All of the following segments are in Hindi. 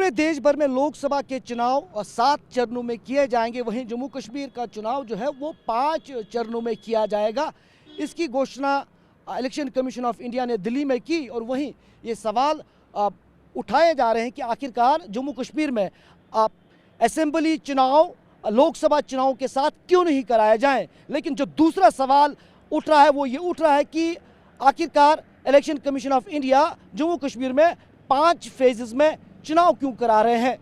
पूरे देश भर में लोकसभा के चुनाव 7 चरणों में किए जाएंगे, वहीं जम्मू कश्मीर का चुनाव जो है वो 5 चरणों में किया जाएगा। इसकी घोषणा इलेक्शन कमीशन ऑफ इंडिया ने दिल्ली में की और वहीं ये सवाल उठाए जा रहे हैं कि आखिरकार जम्मू कश्मीर में असेंबली चुनाव लोकसभा चुनाव के साथ क्यों नहीं कराए जाएं। लेकिन जो दूसरा सवाल उठ रहा है वो ये उठ रहा है कि आखिरकार election commission of India Jammu Kashmir में 5 फेजेस में चुनाव क्यों करा रहे हैं।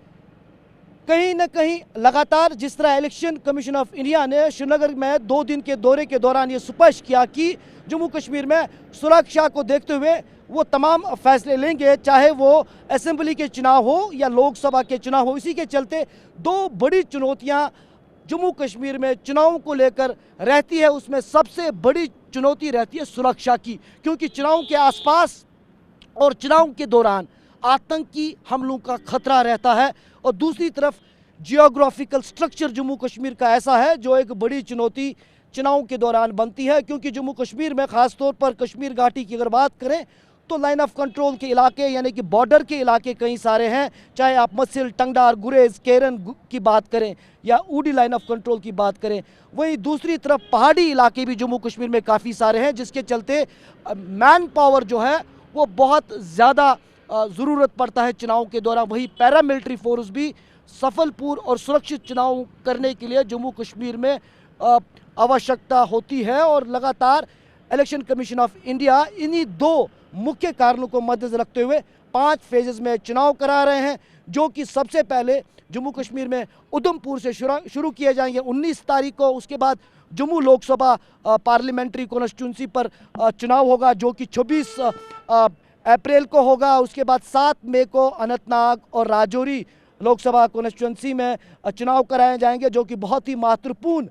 कहीं ना कहीं लगातार जिस तरह इलेक्शन कमीशन ऑफ इंडिया ने श्रीनगर में 2 दिन के दौरे के दौरान ये स्पष्ट किया कि जम्मू कश्मीर में सुरक्षा को देखते हुए वो तमाम फैसले लेंगे, चाहे वो असेंबली के चुनाव हो या लोकसभा के चुनाव हो। इसी के चलते 2 बड़ी चुनौतियां जम्मू कश्मीर में चुनाव को लेकर रहती है। उसमें सबसे बड़ी चुनौती रहती है सुरक्षा की, क्योंकि चुनाव के आसपास और चुनाव के दौरान आतंकी हमलों का खतरा रहता है। और दूसरी तरफ जियोग्राफिकल स्ट्रक्चर जम्मू कश्मीर का ऐसा है जो एक बड़ी चुनौती चुनाव के दौरान बनती है, क्योंकि जम्मू कश्मीर में ख़ास तौर पर कश्मीर घाटी की अगर बात करें तो लाइन ऑफ कंट्रोल के इलाके यानी कि बॉर्डर के इलाके कई सारे हैं, चाहे आप मसिल, टंगडार, गुरेज, केरन की बात करें या ऊडी लाइन ऑफ कंट्रोल की बात करें। वहीं दूसरी तरफ पहाड़ी इलाके भी जम्मू कश्मीर में काफ़ी सारे हैं, जिसके चलते मैन पावर जो है वो बहुत ज़्यादा ज़रूरत पड़ता है चुनाव के दौरान। वही पैरामिलिट्री फोर्स भी सफलपूर्ण और सुरक्षित चुनाव करने के लिए जम्मू कश्मीर में आवश्यकता होती है। और लगातार इलेक्शन कमीशन ऑफ इंडिया इन्हीं 2 मुख्य कारणों को मद्देनजर रखते हुए 5 फेजेस में चुनाव करा रहे हैं, जो कि सबसे पहले जम्मू कश्मीर में उधमपुर से शुरू किए जाएंगे 19 तारीख को। उसके बाद जम्मू लोकसभा पार्लियामेंट्री कॉन्स्टिट्यूंसी पर चुनाव होगा जो कि 26 अप्रैल को होगा। उसके बाद 7 मई को अनंतनाग और राजौरी लोकसभा कॉन्स्टिट्यूंसी में चुनाव कराए जाएंगे, जो कि बहुत ही महत्वपूर्ण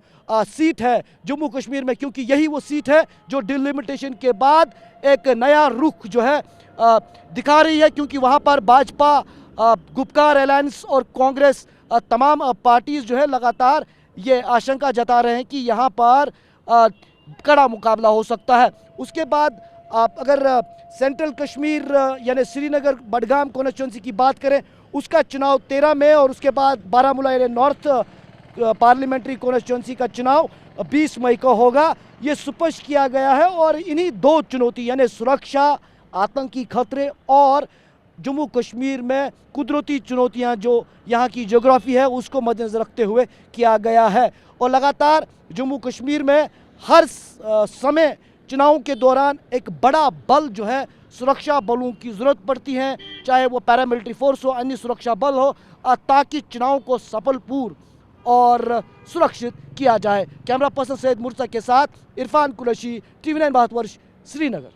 सीट है जम्मू कश्मीर में, क्योंकि यही वो सीट है जो डिलिमिटेशन के बाद एक नया रुख जो है दिखा रही है, क्योंकि वहाँ पर भाजपा, गुपकार अलायंस और कांग्रेस तमाम पार्टीज जो है लगातार ये आशंका जता रहे हैं कि यहाँ पर कड़ा मुकाबला हो सकता है। उसके बाद आप अगर सेंट्रल कश्मीर यानी श्रीनगर बडगाम कॉन्स्टिट्यूंसी की बात करें, उसका चुनाव 13 मई और उसके बाद बारामूला यानी नॉर्थ पार्लियामेंट्री कॉन्स्टिट्यूंसी का चुनाव 20 मई को होगा। ये स्पष्ट किया गया है। और इन्हीं 2 चुनौती यानी सुरक्षा, आतंकी खतरे और जम्मू कश्मीर में कुदरती चुनौतियां जो यहाँ की ज्योग्राफी है उसको मद्देनजर रखते हुए किया गया है। और लगातार जम्मू कश्मीर में हर समय चुनाव के दौरान एक बड़ा बल जो है सुरक्षा बलों की ज़रूरत पड़ती है, चाहे वो पैरामिलिट्री फोर्स हो, अन्य सुरक्षा बल हो, ताकि चुनाव को सफलपूर्ण और सुरक्षित किया जाए। कैमरा पर्सन सैयद मुर्तज़ा के साथ इरफान कुरैशी, TV9 भारतवर्ष, श्रीनगर।